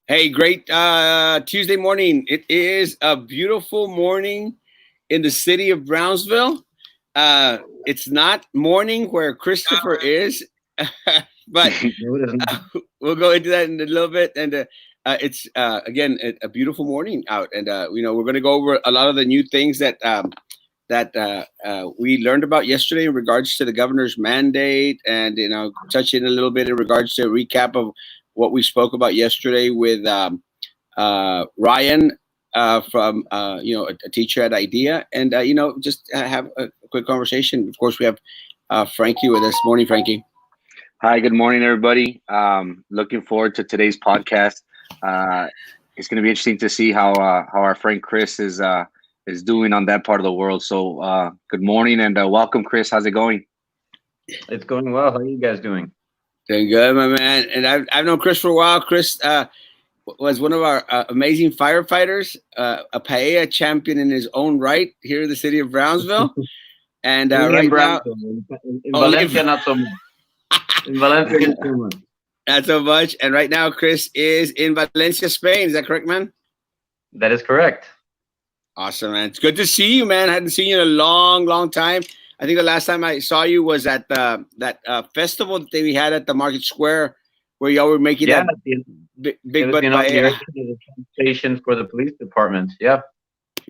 Hey, great Tuesday morning. It is a beautiful morning in the city of Brownsville. It's not morning where Christopher is, but No, it isn't. we'll go into that in a little bit. And it's again a beautiful morning out, and we're going to go over a lot of the new things that we learned about yesterday in regards to the governor's mandate, and touch in a little bit in regards to a recap of what we spoke about yesterday with Ryan from a teacher at IDEA, and just have a quick conversation. Of course, we have Frankie with us. Morning, Frankie. Hi, good morning, everybody. Looking forward to today's podcast. Uh, it's going to be interesting to see how our friend Chris is doing on that part of the world. So, good morning and welcome, Chris. How's it going? It's going well. How are you guys doing? Doing good, my man. And I've known Chris for a while. Chris was one of our amazing firefighters, a paella champion in his own right here in the city of Brownsville. And Only in right now, Brownsville. In Valencia, not so much. In Valencia, not so much. not so much. And right now, Chris is in Valencia, Spain. Is that correct, man? That is correct. Awesome, man. It's good to see you, man. I hadn't seen you in a long, long time. I think the last time I saw you was at that festival that we had at the Market Square, where y'all were making Yeah, that it big was butt the paella. inauguration of the station for the police department. Yeah.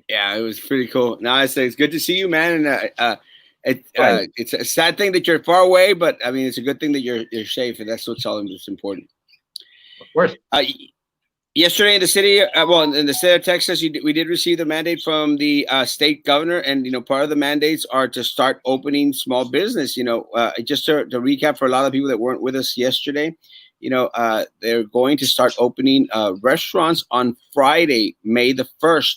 Yeah, it was pretty cool. No, it's good to see you, man. And Right. it's a sad thing that you're far away, but I mean, it's a good thing that you're safe, and that's what's all that's important. Of course. Yesterday in the city, in the state of Texas, we did receive the mandate from the state governor, and part of the mandates are to start opening small business. Just to recap for a lot of people that weren't with us yesterday, they're going to start opening restaurants on Friday, May the 1st.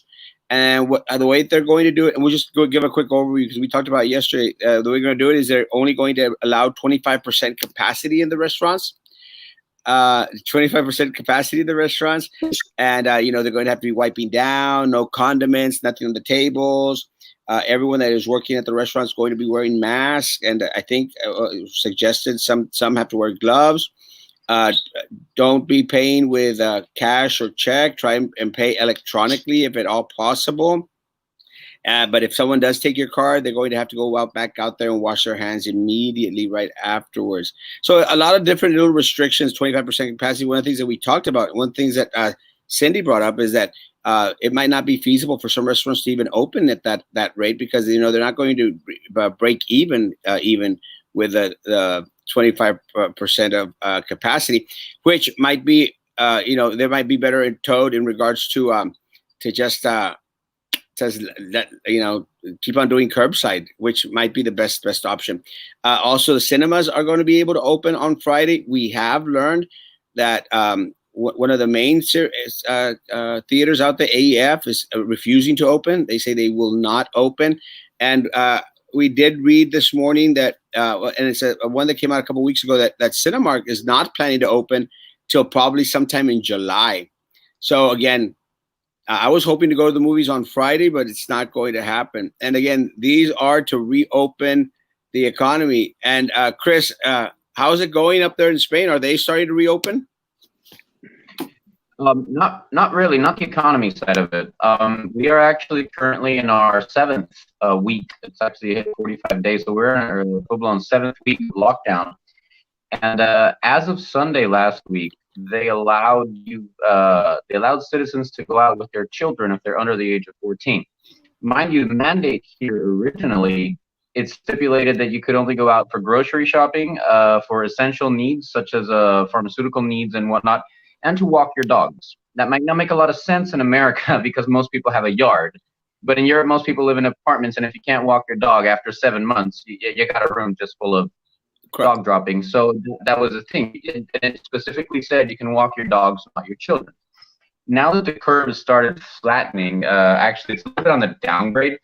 And the way they're going to do it, and we'll just go give a quick overview because we talked about it yesterday. The way they're going to do it is they're only going to allow 25% capacity in the restaurants. 25% capacity in the restaurants, and they're going to have to be wiping down, no condiments, nothing on the tables. Everyone that is working at the restaurant is going to be wearing masks, and I think suggested some have to wear gloves. uh, don't be paying with cash or check. Try and pay electronically if at all possible. But if someone does take your card, they're going to have to go back out there and wash their hands immediately right afterwards. So a lot of different little restrictions, 25% capacity. One of the things that we talked about, one of the things that Cindy brought up is that it might not be feasible for some restaurants to even open at that rate because, they're not going to break even with the 25% of capacity, which might be, there might be better in towed in regards to just says that keep on doing curbside, which might be the best option. Also, the cinemas are going to be able to open on Friday. We have learned that one of the main theaters out there, AEF, is refusing to open. They say they will not open, and we did read this morning that, and it's a one that came out a couple of weeks ago, that Cinemark is not planning to open till probably sometime in July. So again, I was hoping to go to the movies on Friday, but it's not going to happen. And again, these are to reopen the economy. And Chris, how's it going up there in Spain? Are they starting to reopen? Not really, not the economy side of it. We are actually currently in our seventh week. It's actually hit 45 days, so we're in our full-blown seventh week of lockdown. And as of Sunday last week, they allowed citizens to go out with their children if they're under the age of 14. Mind you, the mandate here originally, it stipulated that you could only go out for grocery shopping, for essential needs such as pharmaceutical needs and whatnot, and to walk your dogs. That might not make a lot of sense in America because most people have a yard. But in Europe, most people live in apartments, and if you can't walk your dog after 7 months, you got a room just full of dog dropping. So that was the thing. It specifically said you can walk your dogs, not your children. Now that the curve has started flattening, actually it's a little bit on the downgrade,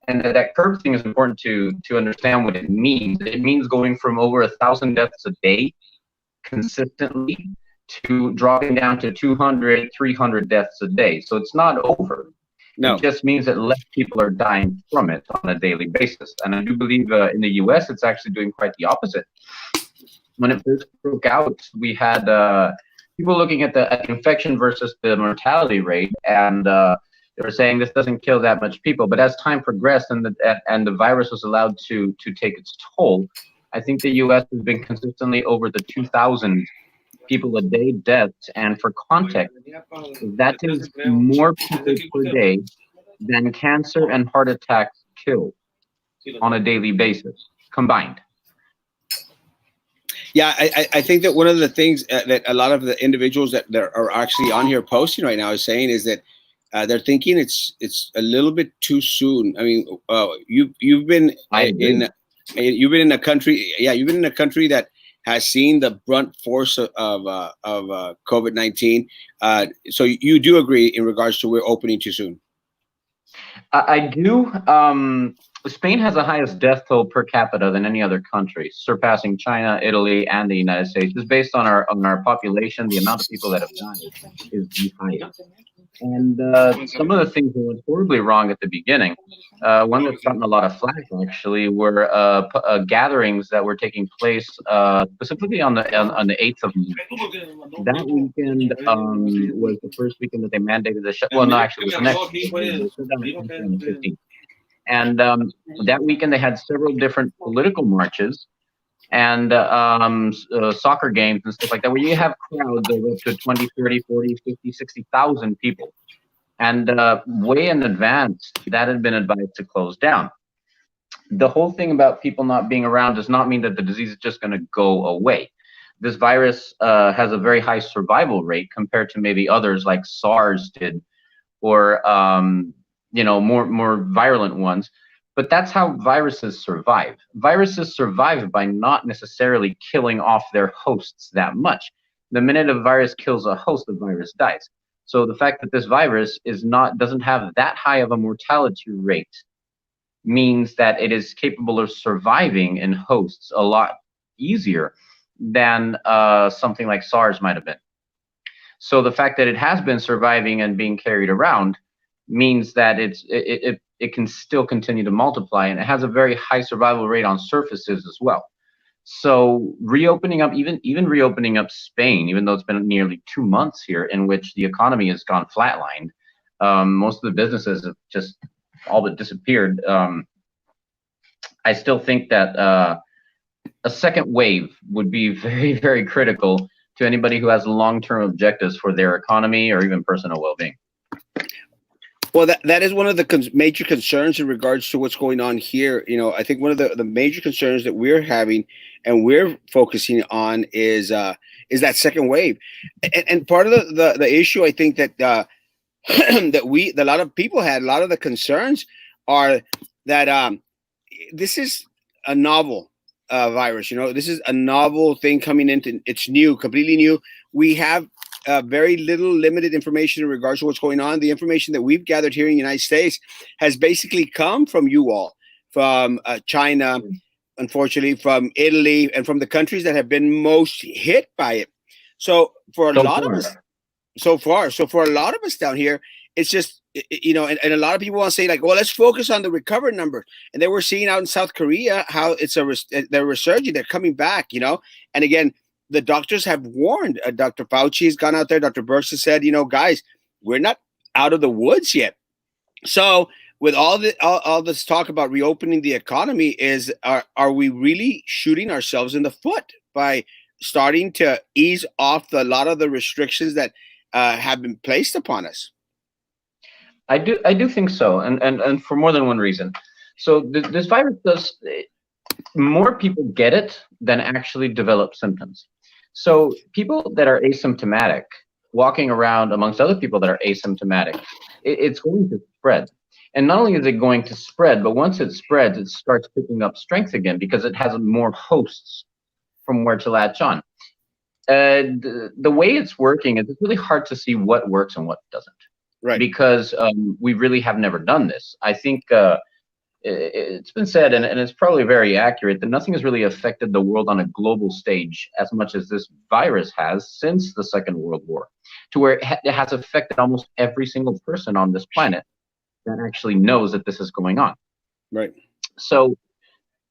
and that curve thing is important to understand what it means. It means going from over 1,000 deaths a day consistently to dropping down to 200, 300 deaths a day. So it's not over. No. It just means that less people are dying from it on a daily basis. And I do believe in the US, it's actually doing quite the opposite. When it first broke out, we had people looking at the infection versus the mortality rate, and they were saying this doesn't kill that much people. But as time progressed and the virus was allowed to take its toll, I think the U.S. has been consistently over the 2,000 people a day deaths. And for context, that is more people per day than cancer and heart attacks kill on a daily basis combined. Yeah, I think that one of the things that a lot of the individuals that are actually on here posting right now is saying is that they're thinking it's a little bit too soon. I mean, you've been you've been in a country, you've been in a country that has seen the brunt force of COVID-19. So you do agree in regards to we're opening too soon. I do. Spain has the highest death toll per capita than any other country, surpassing China, Italy, and the United States. Just based on our population, the amount of people that have died is the highest. And some of the things that went horribly wrong at the beginning, one that's gotten a lot of flack actually, were gatherings that were taking place specifically on the 8th of May. That weekend was the first weekend that they mandated the shut. Well, no, actually, it was the next weekend. They shut down on the 15th. And that weekend they had several different political marches and soccer games and stuff like that, where you have crowds of up to 20, 30, 40, 50, 60,000 people. And way in advance, that had been advised to close down. The whole thing about people not being around does not mean that the disease is just going to go away. This virus has a very high survival rate compared to maybe others like SARS did, or more virulent ones. But that's how viruses survive. Viruses survive by not necessarily killing off their hosts that much. The minute a virus kills a host, the virus dies. So the fact that this virus doesn't have that high of a mortality rate means that it is capable of surviving in hosts a lot easier than something like SARS might have been. So the fact that it has been surviving and being carried around means that it can still continue to multiply, and it has a very high survival rate on surfaces as well. So reopening up, even reopening up Spain, even though it's been nearly 2 months here in which the economy has gone flatlined, most of the businesses have just all but disappeared. I still think that a second wave would be very, very critical to anybody who has long-term objectives for their economy or even personal well-being. Well, that is one of the major concerns in regards to what's going on here. I think one of the major concerns that we're having and we're focusing on is that second wave, and part of the issue, I think that that a lot of people had, a lot of the concerns are that this is a novel virus. This is a novel thing coming into. It's new, completely new. We have very little limited information in regards to what's going on. The information that we've gathered here in the United States has basically come from you all, from China, unfortunately, from Italy, and from the countries that have been most hit by it. So for a lot of us, so for a lot of us down here, it's just, and a lot of people want to say like, well, let's focus on the recovered numbers. And then we're seeing out in South Korea how they're resurging, they're coming back, and again, the doctors have warned. Dr. Fauci has gone out there. Dr. Birx has said, guys, we're not out of the woods yet. So with all this talk about reopening the economy, are we really shooting ourselves in the foot by starting to ease off a lot of the restrictions that have been placed upon us? I do think so, and for more than one reason. So this virus does. More people get it than actually develop symptoms. So people that are asymptomatic, walking around amongst other people that are asymptomatic, it's going to spread. And not only is it going to spread, but once it spreads, it starts picking up strength again because it has more hosts from where to latch on. The way it's working is it's really hard to see what works and what doesn't. Right. Because we really have never done this. I think it's been said, and it's probably very accurate, that nothing has really affected the world on a global stage as much as this virus has since the Second World War, to where it has affected almost every single person on this planet that actually knows that this is going on. Right. So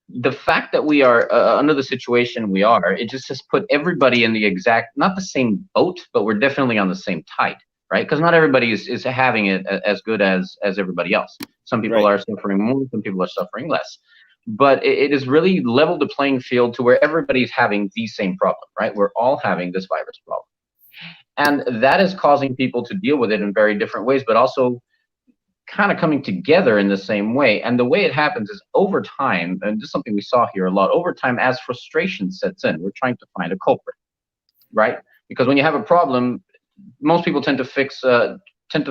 the fact that we are under the situation we are, it just has put everybody in the exact, not the same boat, but we're definitely on the same tide, right? Because not everybody is having it as good as everybody else. Some people Right. are suffering more, some people are suffering less. But it has really leveled the playing field to where everybody's having the same problem, right? We're all having this virus problem. And that is causing people to deal with it in very different ways, but also kind of coming together in the same way. And the way it happens is over time, and this is something we saw here a lot, over time, as frustration sets in, we're trying to find a culprit, right? Because when you have a problem, most people tend to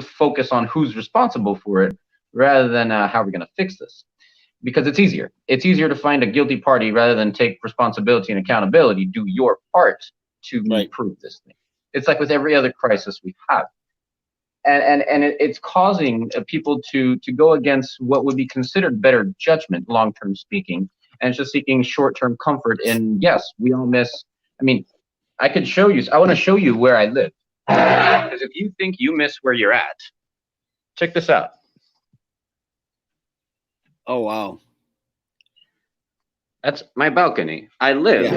focus on who's responsible for it rather than how we're going to fix this. Because it's easier. It's easier to find a guilty party rather than take responsibility and accountability, do your part to Right. improve this thing. It's like with every other crisis we have. And it's causing people to go against what would be considered better judgment, long term speaking, and just seeking short term comfort. And yes, we all miss. I mean, I could show you. I want to show you where I live, because if you think you miss where you're at, check this out. Oh wow. That's my balcony. I live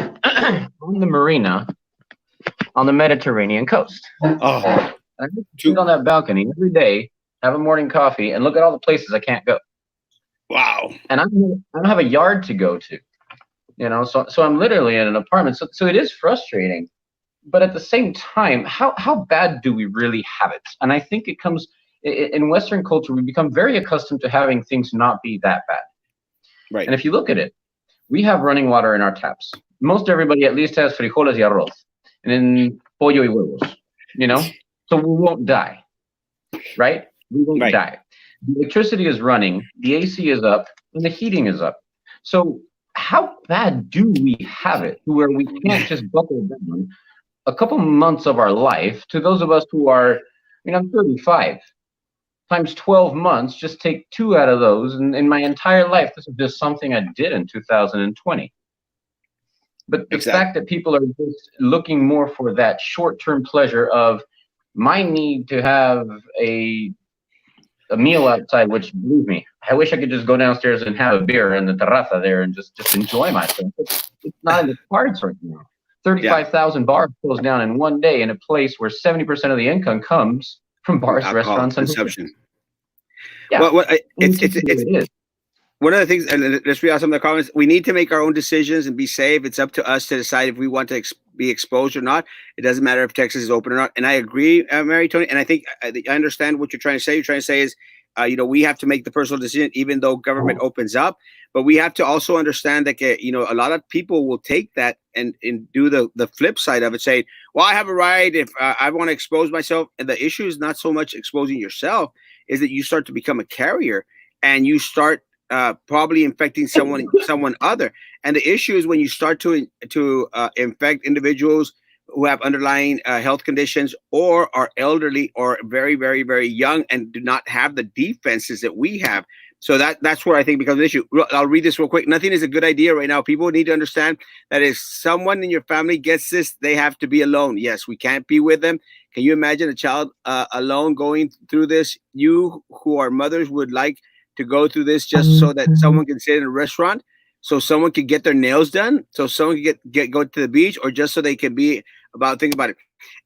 on the marina on the Mediterranean coast. Oh. I sit on that balcony every day, have a morning coffee, and look at all the places I can't go. Wow. And I don't have a yard to go to, so I'm literally in an apartment. So it is frustrating, but at the same time, how bad do we really have it? And I think it comes in Western culture. We become very accustomed to having things not be that bad. Right. And if you look at it, we have running water in our taps. Most everybody at least has frijoles y arroz, and then pollo y huevos, so we won't die, right? We won't die. The electricity is running, the AC is up, and the heating is up. So how bad do we have it to where we can't just buckle down a couple months of our life? To those of us who are, I'm 35, times 12 months, just take 2 out of those. And in my entire life, this is just something I did in 2020. But the fact that people are just looking more for that short-term pleasure of my need to have a meal outside, which, believe me, I wish I could just go downstairs and have a beer in the terraza there and just enjoy myself. It's not in the cards right now. 35,000 bars closed down in one day in a place where 70% of the income comes from bars, restaurants, and consumption. Yeah, it's one of the things, and let's read out some of the comments. We need to make our own decisions and be safe. It's up to us to decide if we want to be exposed or not. It doesn't matter if Texas is open or not. And I agree, Mary Tony. And I think I understand what you're trying to say. You're trying to say is, we have to make the personal decision, even though government opens up. But we have to also understand that, a lot of people will take that and do the flip side of it, saying, well, I have a right if I want to expose myself. And the issue is not so much exposing yourself, is that you start to become a carrier and you start probably infecting someone other. And the issue is when you start to infect individuals who have underlying health conditions or are elderly or very, very, very young and do not have the defenses that we have. So that's where I think becomes an issue. I'll read this real quick. Nothing is a good idea right now. People need to understand that if someone in your family gets this, they have to be alone. Yes, we can't be with them. Can you imagine a child alone going through this? You who are mothers would like to go through this just so that someone can sit in a restaurant, so someone could get their nails done, so someone can go to the beach, or just so they can be think about it.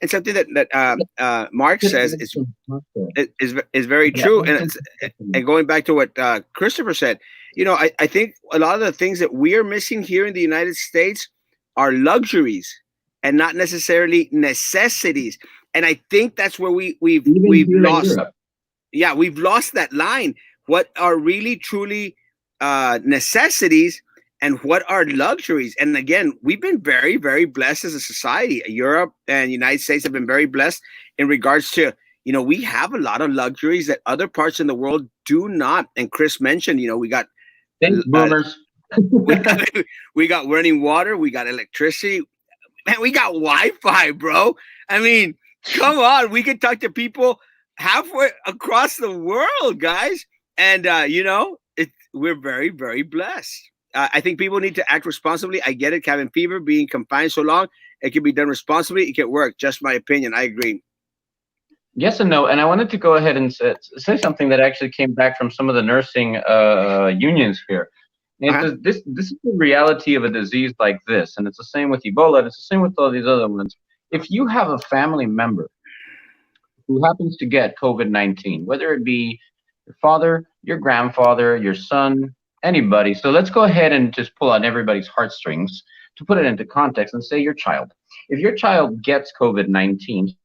And something that Mark says is very true. And going back to what Christopher said, I think a lot of the things that we are missing here in the United States are luxuries and not necessarily necessities. And I think that's where we've lost. Yeah, we've lost that line. What are really truly necessities and what are luxuries? And again, we've been very, very blessed as a society. Europe and the United States have been very blessed in regards to, we have a lot of luxuries that other parts in the world do not. And Chris mentioned, we got boomers. we got running water, we got electricity, man, we got Wi-Fi, bro. I mean, come on, we can talk to people halfway across the world, guys. And, we're very, very blessed. I think people need to act responsibly. I get it. Cabin fever, being confined so long, it can be done responsibly. It can work. Just my opinion. I agree. Yes and no. And I wanted to go ahead and say something that actually came back from some of the nursing unions here. And this is the reality of a disease like this, and it's the same with Ebola. And it's the same with all these other ones. If you have a family member who happens to get COVID-19, whether it be your father, your grandfather, your son, anybody. So let's go ahead and just pull on everybody's heartstrings to put it into context and say your child. If your child gets COVID-19.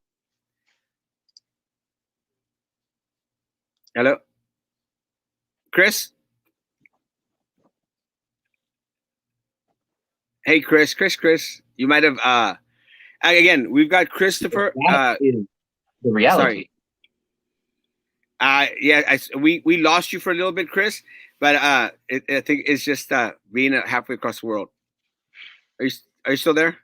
Hello? Chris? Hey, Chris. You might have, again, we've got Christopher. That is the reality. Sorry. We lost you for a little bit, Chris, but I think it's just being halfway across the world. Are you still there?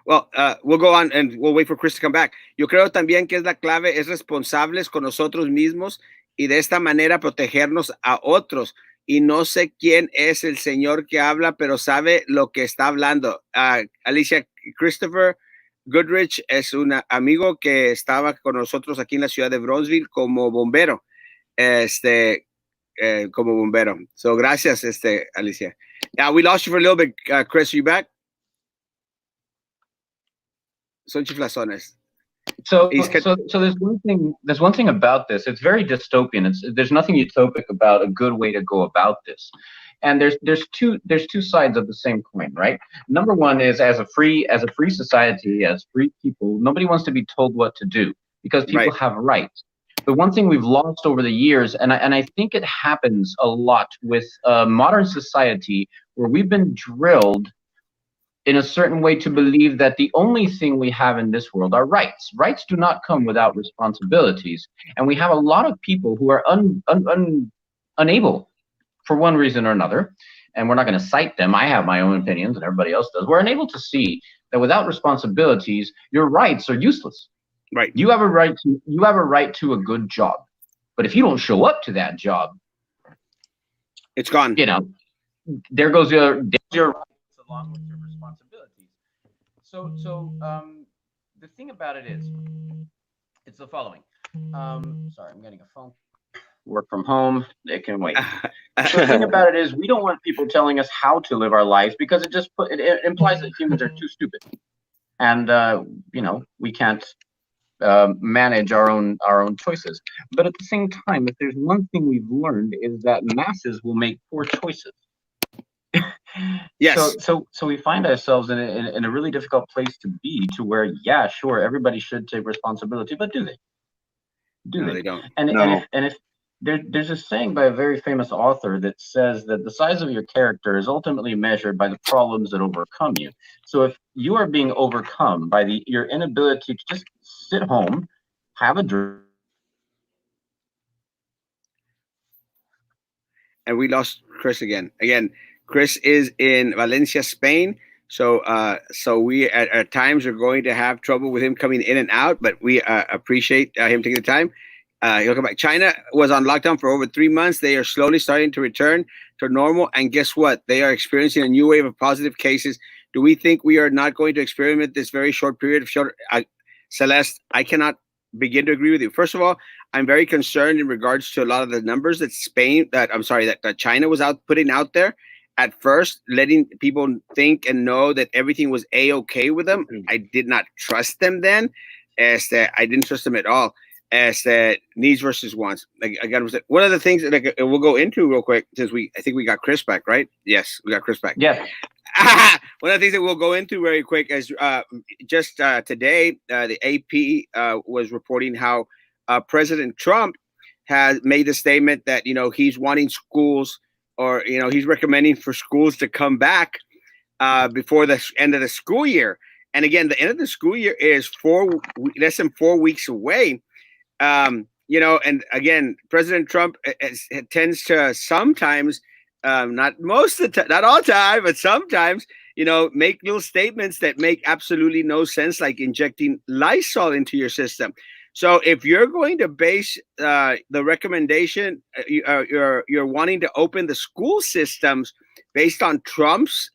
Well, we'll go on and we'll wait for Chris to come back. Yo creo también que es la clave, es responsables con nosotros mismos y de esta manera protegernos a otros. Y no sé quién es el señor que habla, pero sabe lo que está hablando. Alicia, Christopher Goodrich es un amigo que estaba con nosotros aquí en la ciudad de Bronzeville como bombero. Como bombero. So, gracias, Alicia. We lost you for a little bit. Chris, are you back? Son chiflazones. So there's one thing about this. It's very dystopian. There's nothing utopic about a good way to go about this. And there's two sides of the same coin, right? Number one is as a free society, as free people, nobody wants to be told what to do because people have rights. The one thing we've lost over the years, and I think it happens a lot with modern society, where we've been drilled in a certain way to believe that the only thing we have in this world are rights. Rights do not come without responsibilities. And we have a lot of people who are unable, for one reason or another, and we're not going to cite them. I have my own opinions and everybody else does. We're unable to see that without responsibilities, your rights are useless. Right. You have a right to a good job. But if you don't show up to that job, it's gone. There goes your rights along with your responsibilities. So the thing about it is, it's the following. Sorry, I'm getting a phone. Work from home, they can wait. So the thing about it is, we don't want people telling us how to live our lives because it implies that humans are too stupid, and we can't manage our own choices. But at the same time, if there's one thing we've learned is that masses will make poor choices. Yes. So we find ourselves in a really difficult place to be, to where, yeah, sure, everybody should take responsibility, but do they? They don't. And if there's a saying by a very famous author that says that the size of your character is ultimately measured by the problems that overcome you. So if you are being overcome by your inability to just sit home, have a drink. And we lost Chris again. Chris is in Valencia, Spain. So we at times are going to have trouble with him coming in and out, but we appreciate him taking the time. He'll come back. China was on lockdown for over 3 months. They are slowly starting to return to normal. And guess what? They are experiencing a new wave of positive cases. Do we think we are not going to experiment this very short period of Celeste, I cannot begin to agree with you. First of all, I'm very concerned in regards to a lot of the numbers that that China was putting out there. At first, letting people think and know that everything was A-okay with them. I did not trust them then. I didn't trust them at all. As needs versus wants. One of the things that we'll go into real quick, since I think we got Chris back, right? Yes, we got Chris back. Yeah. One of the things that we'll go into very quick is just today, the AP was reporting how President Trump has made the statement that he's wanting schools, or he's recommending for schools to come back before the end of the school year. And again, the end of the school year is less than 4 weeks away. And again, President Trump tends to sometimes, not most of the time, not all time, but sometimes, make little statements that make absolutely no sense, like injecting Lysol into your system. So if you're going to base the recommendation, you're wanting to open the school systems based on Trump's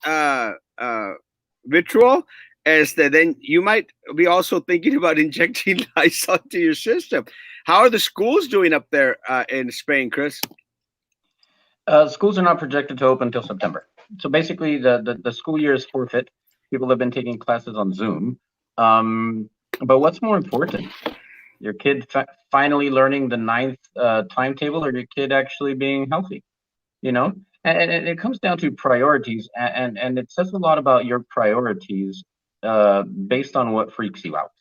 ritual, then you might be also thinking about injecting Lysol to your system. How are the schools doing up there in Spain, Chris? Schools are not projected to open until September. So basically, the school year is forfeit. People have been taking classes on Zoom. But what's more important? Your kid finally learning the ninth timetable, or your kid actually being healthy? You know, and it comes down to priorities, and it says a lot about your priorities based on what freaks you out.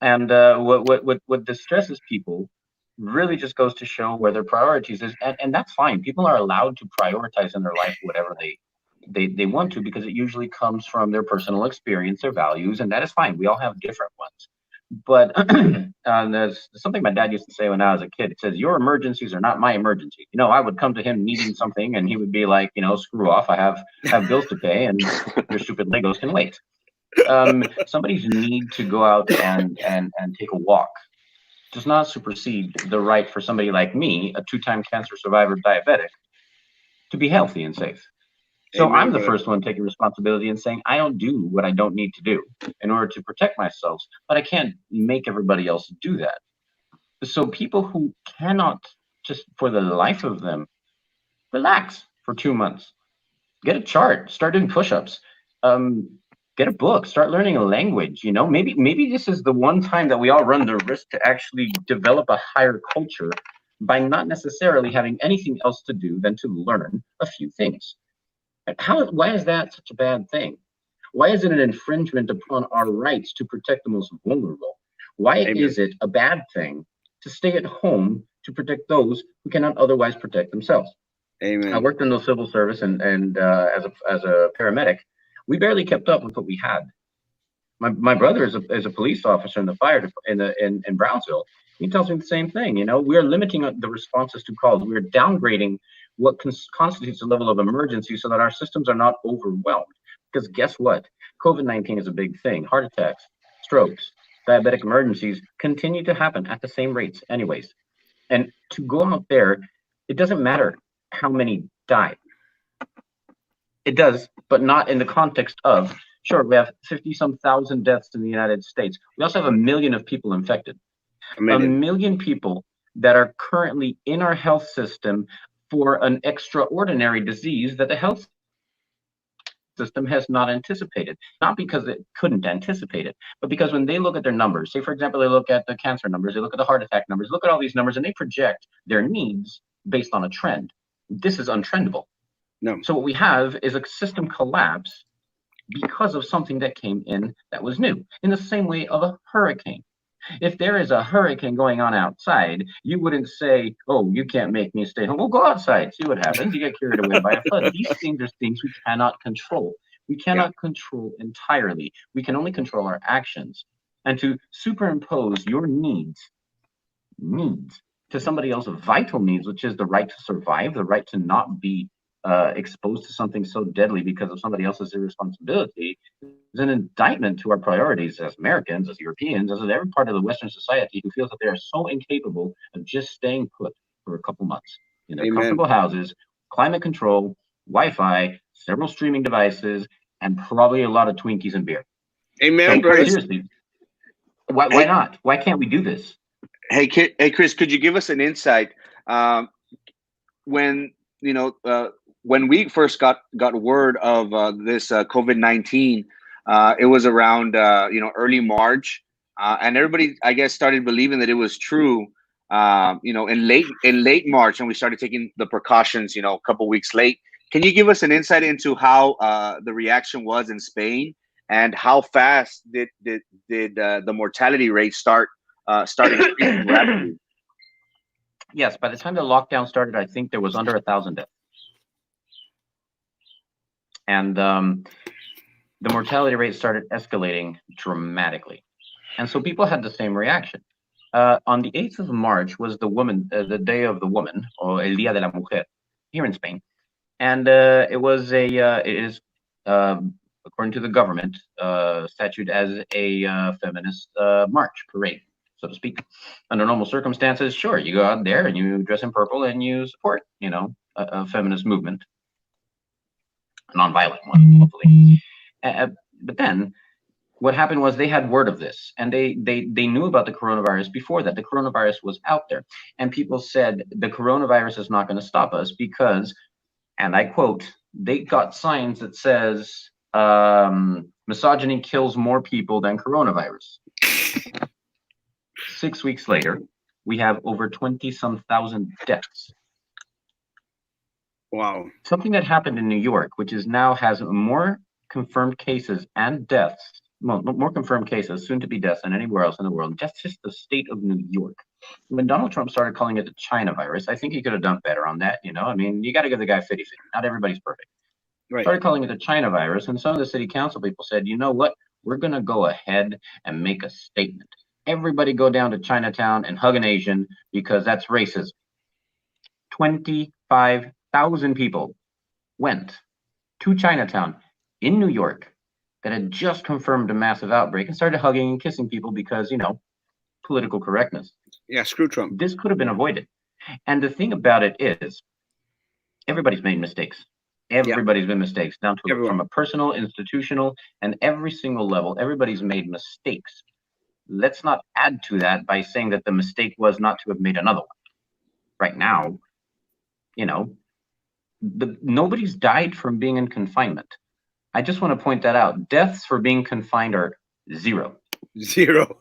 And what distresses people really just goes to show where their priorities is, and that's fine. People are allowed to prioritize in their life whatever they want to, because it usually comes from their personal experience, their values, and that is fine. We all have different ones. But there's something my dad used to say when I was a kid. It says, "Your emergencies are not my emergency." I would come to him needing something, and he would be like, "Screw off! I have bills to pay, and your stupid Legos can wait." Somebody's need to go out and take a walk does not supersede the right for somebody like me, a 2-time cancer survivor diabetic, to be healthy and safe. So Amen, I'm the brother. first one taking responsibility and saying I don't do what I don't need to do in order to protect myself, but I can't make everybody else do that. So people who cannot, just for the life of them, relax for 2 months, get a chart, start doing push-ups, get a book, start learning a language. Maybe this is the one time that we all run the risk to actually develop a higher culture by not necessarily having anything else to do than to learn a few things. Why is that such a bad thing? Why is it an infringement upon our rights to protect the most vulnerable? Why Amen. is it a bad thing to stay at home to protect those who cannot otherwise protect themselves? Amen. I worked in the civil service, and as a paramedic, we barely kept up with what we had. My brother is a police officer in the fire in Brownsville. He tells me the same thing. We're limiting the responses to calls. We're downgrading what constitutes a level of emergency so that our systems are not overwhelmed. Because guess what? COVID-19 is a big thing. Heart attacks, strokes, diabetic emergencies continue to happen at the same rates, anyways. And to go out there, it doesn't matter how many die. It does, but not in the context of, sure, we have 50-some thousand deaths in the United States. We also have 1 million of people infected. A million people that are currently in our health system for an extraordinary disease that the health system has not anticipated. Not because it couldn't anticipate it, but because when they look at their numbers, say, for example, they look at the cancer numbers, they look at the heart attack numbers, look at all these numbers, and they project their needs based on a trend. This is untrendable. No. So what we have is a system collapse because of something that came in that was new, in the same way of a hurricane. If there is a hurricane going on outside, you wouldn't say, "Oh, you can't make me stay home." Well, go outside, see what happens. You get carried away by a flood. These things are things we cannot control. We cannot control entirely. We can only control our actions. And to superimpose your needs to somebody else's vital needs, which is the right to survive, the right to not be exposed to something so deadly because of somebody else's irresponsibility, is an indictment to our priorities as Americans, as Europeans, as every part of the Western society who feels that they are so incapable of just staying put for a couple months in their comfortable houses, climate control, Wi-Fi, several streaming devices, and probably a lot of Twinkies and beer. Amen, so, seriously, why not? Why can't we do this? Hey, Chris, could you give us an insight? When when we first got word of this COVID-19, it was around early March, and everybody, I guess, started believing that it was true. In late March, and we started taking the precautions. A couple weeks late. Can you give us an insight into how the reaction was in Spain, and how fast did the mortality rate start increasing rapidly? Yes, by the time the lockdown started, I think there was under 1,000 deaths. And the mortality rate started escalating dramatically. And so people had the same reaction. On the 8th of March was the Day of the Woman, or El Día de la Mujer, here in Spain. And it is, according to the government, statute as a feminist march, parade, so to speak. Under normal circumstances, sure, you go out there and you dress in purple and you support, a feminist movement, a non-violent one, hopefully. But then what happened was they had word of this, and they knew about the coronavirus before that. The coronavirus was out there, and people said the coronavirus is not going to stop us because, and I quote, they got signs that says misogyny kills more people than coronavirus. 6 weeks later, we have over 20-some thousand deaths. Wow. Something that happened in New York, which is now has more confirmed cases and deaths, more confirmed cases, soon to be deaths than anywhere else in the world. That's just the state of New York. When Donald Trump started calling it the China virus, I think he could have done better on that. You know, I mean, you got to give the guy 50-50. Not everybody's perfect. Right. Started calling it the China virus, and some of the city council people said, you know what? We're going to go ahead and make a statement. Everybody go down to Chinatown and hug an Asian because that's racism. 25,000 people went to Chinatown in New York that had just confirmed a massive outbreak and started hugging and kissing people because, you know, political correctness. Yeah, screw Trump. This could have been avoided. And the thing about it is, everybody's made mistakes. Everybody's been mistakes, down to from a personal, institutional, and every single level. Everybody's made mistakes. Let's not add to that by saying that the mistake was not to have made another one. Right now, you know, nobody's died from being in confinement. I just want to point that out. Deaths for being confined are zero. 100%.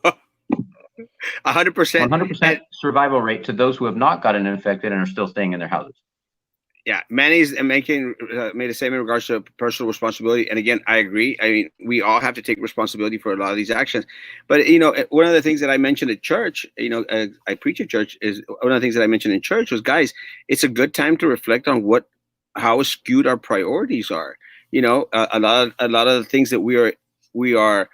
100% survival rate to those who have not gotten infected and are still staying in their houses. Yeah, Manny's made a statement in regards to personal responsibility, and again, I agree. I mean, we all have to take responsibility for a lot of these actions. But you know, one of the things that I mentioned at church, you know, I preach at church, is one of the things that I mentioned in church was, guys, it's a good time to reflect on how skewed our priorities are. You know, a lot of the things that we are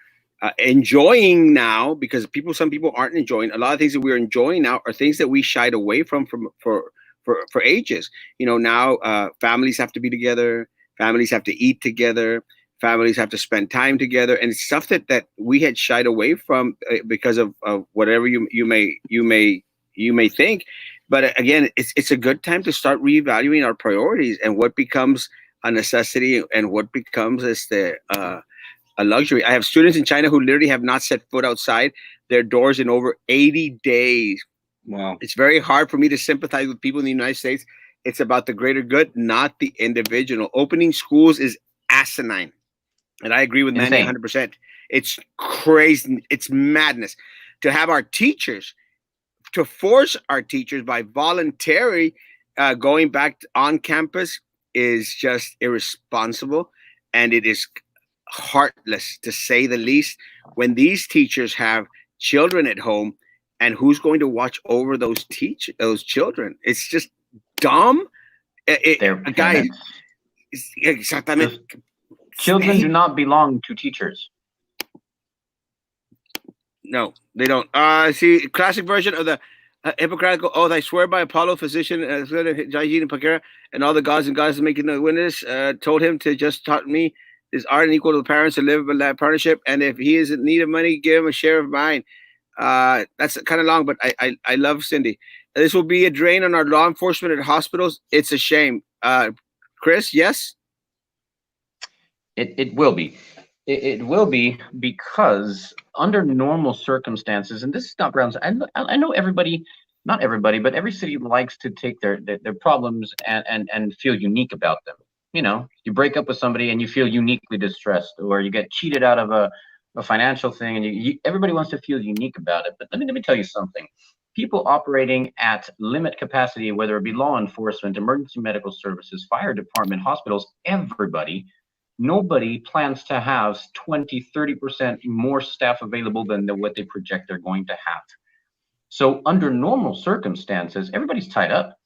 enjoying now, because some people aren't enjoying. A lot of things that we're enjoying now are things that we shied away from for ages. You know, now families have to be together, families have to eat together, families have to spend time together, and it's stuff that we had shied away from because of whatever you may think. But again, it's a good time to start reevaluating our priorities and what becomes a necessity and what becomes a luxury. I have students in China who literally have not set foot outside their doors in over 80 days. Wow. It's very hard for me to sympathize with people in the United States. It's about the greater good, not the individual. Opening schools is asinine. And I agree with Manny 100%. It's crazy. It's madness. To have our teachers, to force our teachers by voluntary going back on campus is just irresponsible. And it is heartless, to say the least, when these teachers have children at home. And who's going to watch over those children? It's just dumb. They're guys. Exactamente. Children do not belong to teachers. No, they don't. See, classic version of the Hippocratic oath. I swear by Apollo, physician, Hygiene, and Pakera, and all the gods and goddesses making the witness, told him to just taught me this art and equal to the parents to live by that partnership. And if he is in need of money, give him a share of mine. That's kind of long, but I love Cindy. This will be a drain on our law enforcement at hospitals. It's a shame. Chris, yes? It will be. It will be, because under normal circumstances, and this is not grounds, I know everybody, not everybody, but every city likes to take their problems and feel unique about them. You know, you break up with somebody and you feel uniquely distressed, or you get cheated out of a financial thing, and everybody wants to feel unique about it. But let me tell you something. People operating at limit capacity, whether it be law enforcement, emergency medical services, fire department, hospitals, nobody plans to have 20-30% more staff available than what they project they're going to have. So under normal circumstances, everybody's tied up.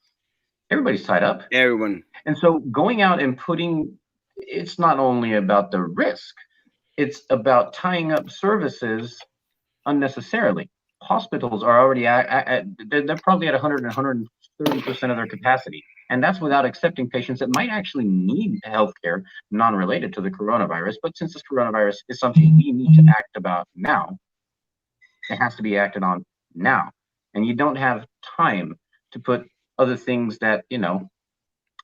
Everyone. And so going out and it's not only about the risk, it's about tying up services unnecessarily. Hospitals are already they're probably at 100 and 130% of their capacity. And that's without accepting patients that might actually need healthcare non-related to the coronavirus. But since this coronavirus is something we need to act about now, it has to be acted on now. And you don't have time to put other things that, you know,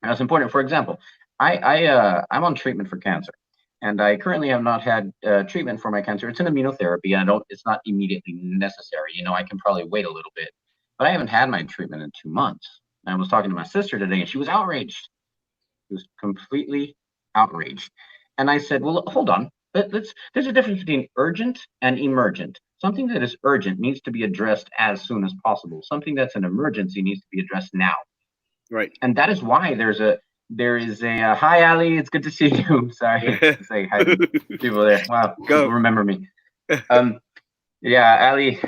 that's important. For example, I'm on treatment for cancer. And I currently have not had treatment for my cancer. It's an immunotherapy, and it's not immediately necessary. I can probably wait a little bit, but I haven't had my treatment in 2 months. And I was talking to my sister today, and she was outraged. She was completely outraged. And I said, well, hold on. There's a difference between urgent and emergent. Something that is urgent needs to be addressed as soon as possible. Something that's an emergency needs to be addressed now. Right. And that is why there is a hi, Ali. It's good to see you. Sorry to say hi to people there. Wow, Go. people remember me. Yeah, Ali.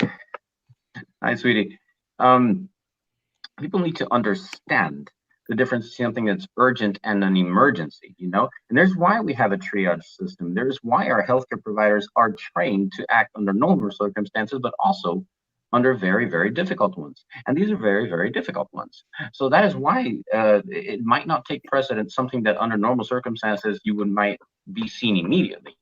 Hi, sweetie. People need to understand the difference between something that's urgent and an emergency, and there's why we have a triage system. There's why our healthcare providers are trained to act under normal circumstances, but also under very, very difficult ones. And these are very, very difficult ones. So that is why it might not take precedence, something that under normal circumstances you might be seen immediately,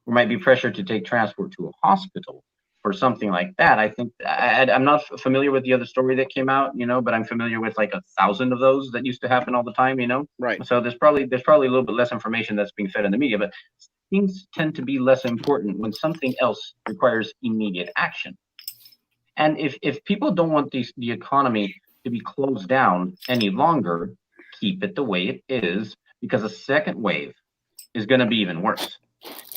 or might be pressured to take transport to a hospital for something like that. I think I'm not familiar with the other story that came out, but I'm familiar with like 1,000 of those that used to happen all the time, Right. So there's probably a little bit less information that's being fed in the media, but things tend to be less important when something else requires immediate action. And if people don't want the economy to be closed down any longer, keep it the way it is, because a second wave is going to be even worse.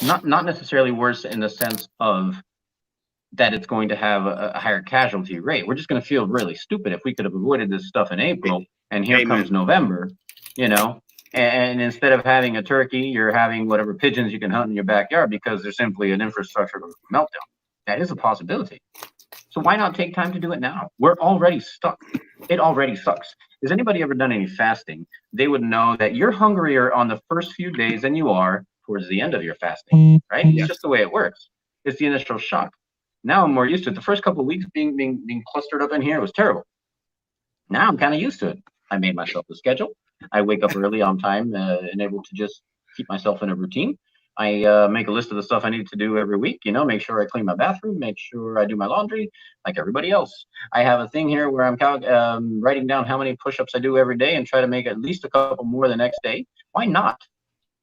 Not necessarily worse in the sense of that it's going to have a higher casualty rate. We're just going to feel really stupid if we could have avoided this stuff in April, and here comes November, and instead of having a turkey, you're having whatever pigeons you can hunt in your backyard because there's simply an infrastructure meltdown. That is a possibility. So why not take time to do it now? We're already stuck. It already sucks. Has anybody ever done any fasting? They would know that you're hungrier on the first few days than you are towards the end of your fasting, right? It's just the way it works. It's the initial shock. Now I'm more used to it. The first couple of weeks being clustered up in here was terrible. Now I'm kind of used to it. I made myself a schedule. I wake up early on time and able to just keep myself in a routine. I make a list of the stuff I need to do every week, make sure I clean my bathroom, make sure I do my laundry like everybody else. I have a thing here where I'm writing down how many push-ups I do every day and try to make at least a couple more the next day. Why not?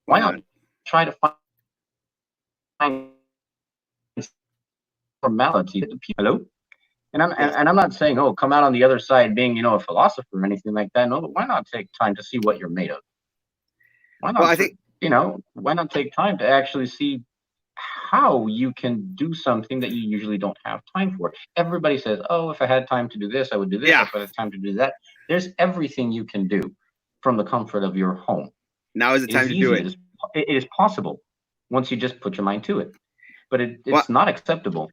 Why not try to find formality? Hello? And I'm not saying, come out on the other side being, a philosopher or anything like that. No, but why not take time to see what you're made of? Why not? Well, I think, why not take time to actually see how you can do something that you usually don't have time for? Everybody says, if I had time to do this, I would do this. Yeah. If I had time to do that. There's everything you can do from the comfort of your home. Now is the time to do it. It is possible once you just put your mind to it. But it's not acceptable.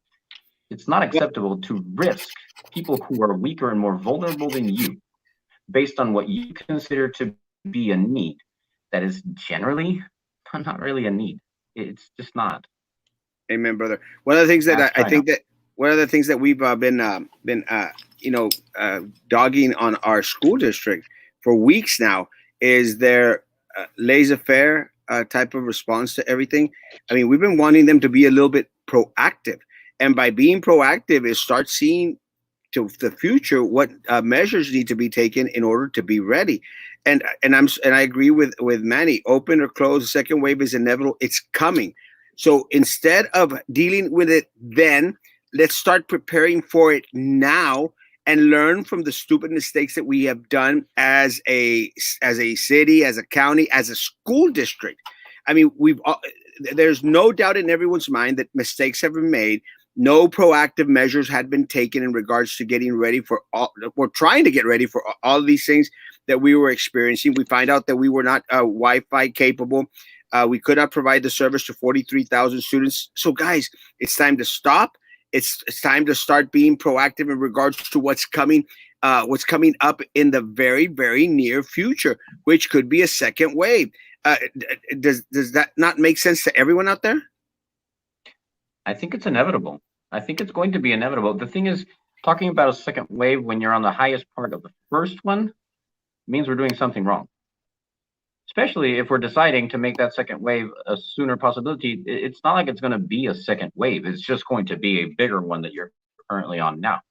It's not acceptable to risk people who are weaker and more vulnerable than you based on what you consider to be a need that is generally not really a need. It's just not. Amen, brother. One of the things that I think that one of the things that we've been dogging on our school district for weeks now is their laissez-faire type of response to everything. I mean, we've been wanting them to be a little bit proactive. And by being proactive is start seeing to the future what measures need to be taken in order to be ready. And I agree with Manny. Open or close, the second wave is inevitable. It's coming. So instead of dealing with it then, let's start preparing for it now and learn from the stupid mistakes that we have done as a city, as a county, as a school district. I mean, there's no doubt in everyone's mind that mistakes have been made. No proactive measures had been taken in regards to getting ready for all. We're trying to get ready for all of these things that we were experiencing. We find out that we were not Wi-Fi capable. We could not provide the service to 43,000 students. So, guys, it's time to stop. It's time to start being proactive in regards to what's coming up in the very, very near future, which could be a second wave. Does that not make sense to everyone out there? I think it's inevitable. I think it's going to be inevitable. The thing is, talking about a second wave when you're on the highest part of the first one means we're doing something wrong. Especially if we're deciding to make that second wave a sooner possibility. It's not like it's going to be a second wave. It's just going to be a bigger one that you're currently on now.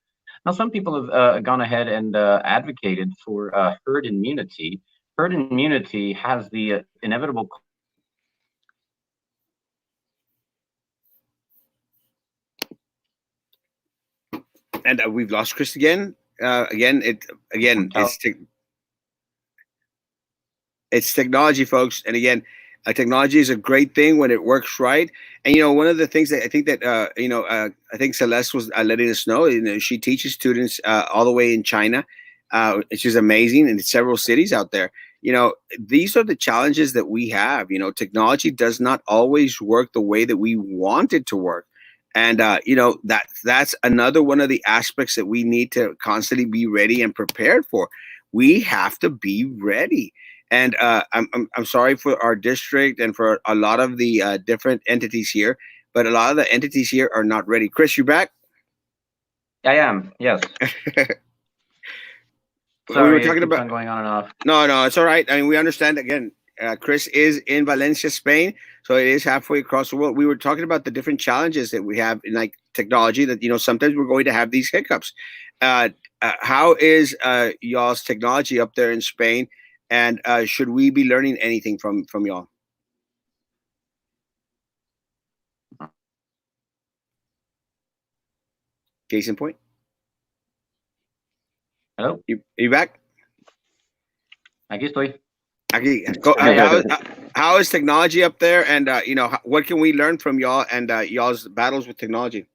Now, some people have gone ahead and advocated for herd immunity. Herd immunity has the inevitable And we've lost Chris again. Again, it's technology, folks. And again, technology is a great thing when it works right. And one of the things that I think that I think Celeste was letting us know. She teaches students all the way in China, which is amazing, in several cities out there. These are the challenges that we have. Technology does not always work the way that we want it to work. And that's another one of the aspects that we need to constantly be ready and prepared for. We have to be ready. And I'm sorry for our district and for a lot of the different entities here, but a lot of the entities here are not ready. Chris, you back? I am. Yes. We Sorry, were talking it keeps about. on going on and off. No, it's all right. I mean, we understand. Again, Chris is in Valencia, Spain, so it is halfway across the world. We were talking about the different challenges that we have in like technology. That sometimes we're going to have these hiccups. How is y'all's technology up there in Spain? And should we be learning anything from y'all? Case in point. Hello. You back? Aquí estoy. Aquí, how is technology up there? And what can we learn from y'all and y'all's battles with technology?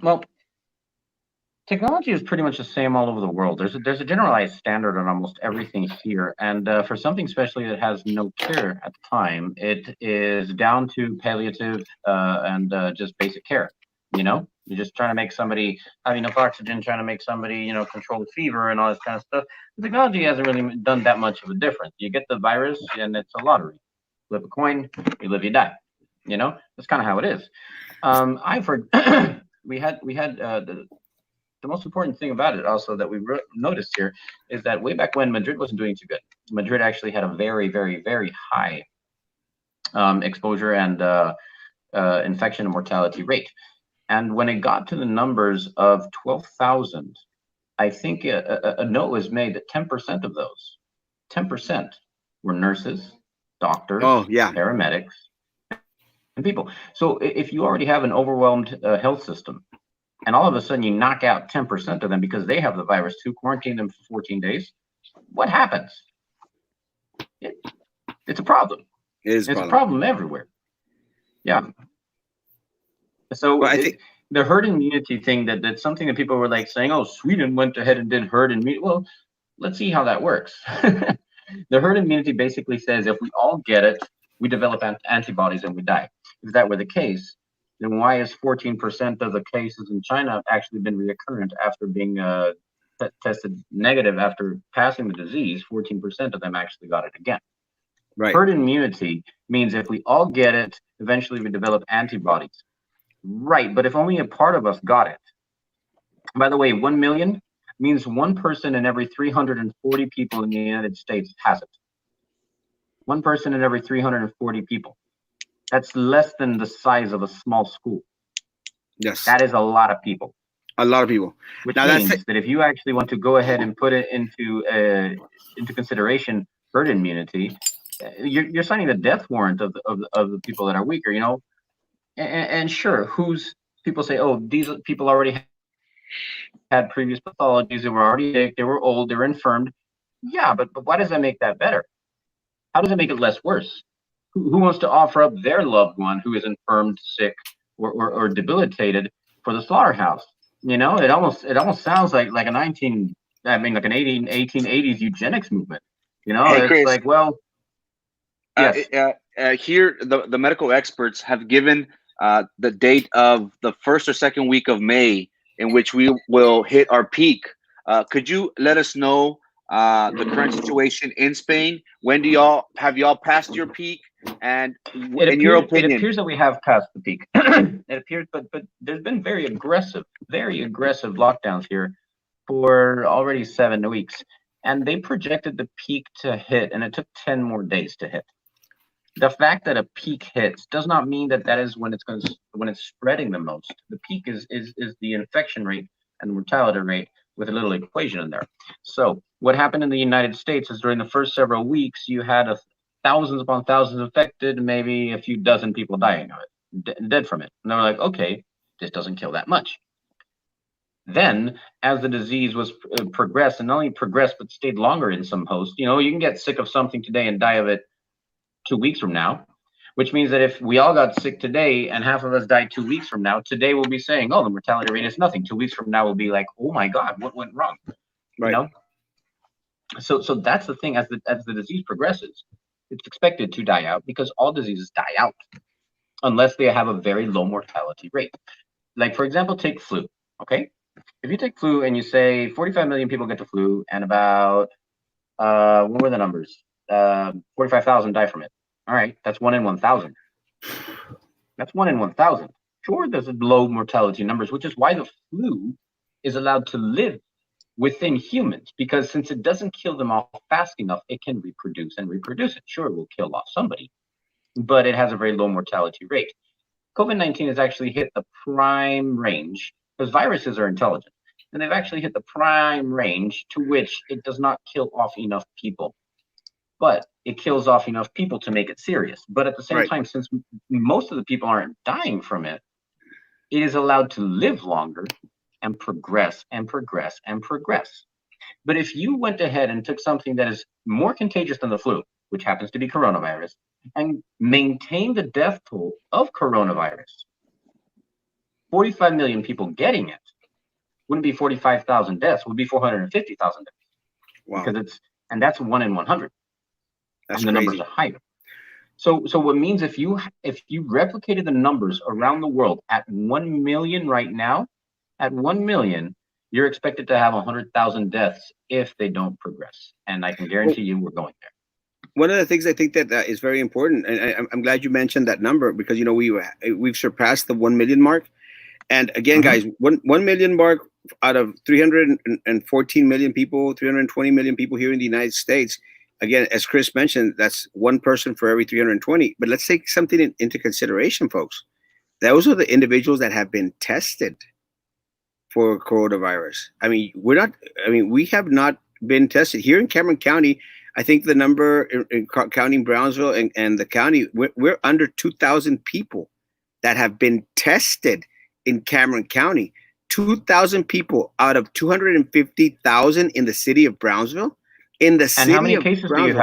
Well, technology is pretty much the same all over the world. There's a generalized standard on almost everything here, and for something especially that has no cure at the time, it is down to palliative and just basic care. You're just trying to make somebody have enough oxygen, trying to make somebody control the fever and all this kind of stuff. The technology hasn't really done that much of a difference. You get the virus, and it's a lottery. Flip a coin, you live, you die. That's kind of how it is. I've heard we had the most important thing about it also that we noticed here is that way back when Madrid wasn't doing too good. Madrid actually had a very, very, very high exposure and infection and mortality rate. And when it got to the numbers of 12,000, I think a note was made that 10% of those, 10% were nurses, doctors, paramedics, and people. So if you already have an overwhelmed health system, and all of a sudden you knock out 10% of them because they have the virus too, quarantine them for 14 days, what happens? It's a problem. It's a problem everywhere. Yeah. So well, I think the herd immunity thing, that's something that people were like saying, oh, Sweden went ahead and did herd immunity. Well, let's see how that works. The herd immunity basically says if we all get it, we develop antibodies and we die. If that were the case, then why is 14% of the cases in China actually been recurrent after being tested negative after passing the disease? 14% of them actually got it again. Right. Herd immunity means if we all get it, eventually we develop antibodies. Right, but if only a part of us got it. By the way, 1 million means one person in every 340 people in the United States has it. One person in every 340 people. That's less than the size of a small school. Yes. That is a lot of people. A lot of people. Which means that if you actually want to go ahead and put it into consideration, herd immunity, you're signing the death warrant of the people that are weaker, And sure, people say, oh, these people already had previous pathologies, they were already sick, they were old, they were infirmed. Yeah, but why does that make that better? How does it make it less worse? Who wants to offer up their loved one who is infirmed, sick, or debilitated for the slaughterhouse? It almost sounds like an 1880s eugenics movement. Hey, it's Chris, like, well, yes. Here the medical experts have given the date of the first or second week of May in which we will hit our peak. Could you let us know the current situation in Spain? When have y'all passed your peak? And in your opinion, it appears that we have passed the peak. It appears, but there's been very aggressive lockdowns here for already 7 weeks, and they projected the peak to hit, and it took 10 more days to hit. The fact that a peak hits does not mean that is when it's spreading the most. The peak is the infection rate and the mortality rate with a little equation in there. So what happened in the United States is during the first several weeks, you had thousands upon thousands infected, maybe a few dozen people dying of it, dead from it. And they were like, okay, This doesn't kill that much. Then, as the disease was progressed, and not only progressed but stayed longer in some hosts, you know, you can get sick of something today and die of it 2 weeks from now, which means that if we all got sick today and half of us died 2 weeks from now, today we'll be saying, oh, the mortality rate is nothing. 2 weeks from now, we'll be like, oh my God, what went wrong? Right. You know? So that's the thing. As the disease progresses, it's expected to die out because all diseases die out unless they have a very low mortality rate. Like, for example, take flu, okay? If you take flu and you say 45 million people get the flu and about, what were the numbers? 45,000 die from it. All right, that's 1 in 1,000. That's 1 in 1,000. Sure, there's low mortality numbers, which is why the flu is allowed to live within humans, because since it doesn't kill them off fast enough, it can reproduce and reproduce it. Sure, it will kill off somebody, but it has a very low mortality rate. COVID-19 has actually hit the prime range, because viruses are intelligent, and they've actually hit the prime range to which it does not kill off enough people. But it kills off enough people to make it serious. But at the same time, since most of the people aren't dying from it, it is allowed to live longer and progress and progress and progress. But if you went ahead and took something that is more contagious than the flu, which happens to be coronavirus, and maintained the death toll of coronavirus, 45 million people getting it wouldn't be 45,000 deaths, would be 450,000 deaths. Wow. Because that's 1 in 100. That's and the crazy. numbers are higher. So what means if you replicated the numbers around the world at 1 million right now, at 1 million, you're expected to have 100,000 deaths if they don't progress. And I can guarantee you we're going there. One of the things I think that is very important, and I'm glad you mentioned that number, because, you know, we've surpassed the 1 million mark. And again, guys, 1 million mark out of 314 million people, 320 million people here in the United States. Again, as Chris mentioned, that's one person for every 320. But let's take something into consideration, folks. Those are the individuals that have been tested for coronavirus. I mean, we have not been tested here in Cameron County. I think the number in counting Brownsville and the county, we're under 2,000 people that have been tested in Cameron County. 2,000 people out of 250,000 in the city of Brownsville. In the city and how many of cases Brownsville. do you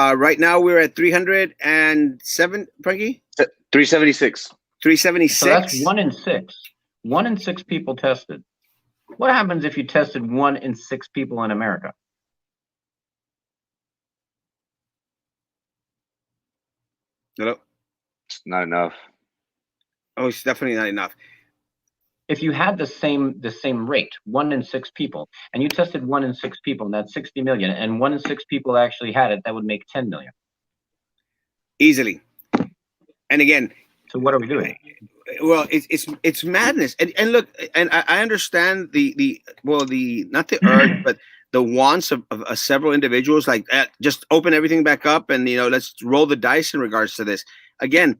have? Right now we're at 307, Frankie? 376. 376. So that's 1 in 6. 1 in 6 people tested. What happens if you tested 1 in 6 people in America? Hello? It's not enough. Oh, it's definitely not enough. If you had the same rate, 1 in 6 people, and you tested 1 in 6 people, and that's 60 million, and 1 in 6 people actually had it, that would make 10 million. Easily. And again, so what are we doing? Well, it's madness. And look, and I understand the not the urge, but the wants of several individuals, like just open everything back up and, you know, let's roll the dice in regards to this. Again,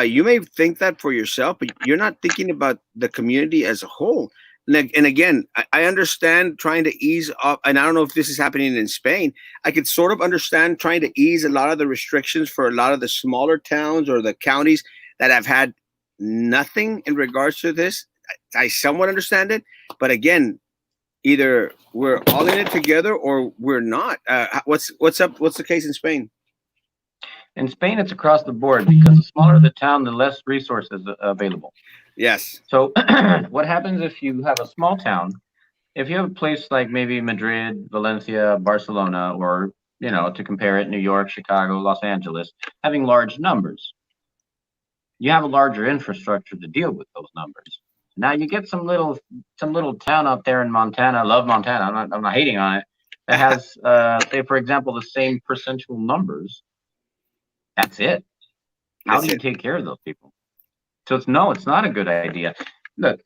you may think that for yourself, but you're not thinking about the community as a whole. And again, I understand trying to ease off, and I don't know if this is happening in Spain. I could sort of understand trying to ease a lot of the restrictions for a lot of the smaller towns or the counties that have had nothing in regards to this. I somewhat understand it, but again, either we're all in it together or we're not. What's up? What's the case in Spain? In Spain, it's across the board, because the smaller the town, the less resources available. Yes. So what happens if you have a small town? If you have a place like maybe Madrid, Valencia, Barcelona, or, you know, to compare it, New York, Chicago, Los Angeles, having large numbers, you have a larger infrastructure to deal with those numbers. Now you get some little town out there in Montana. I love Montana. I'm not hating on it. That has, say, for example, the same percentual numbers. That's it. How do you take care of those people? So it's not a good idea. Look,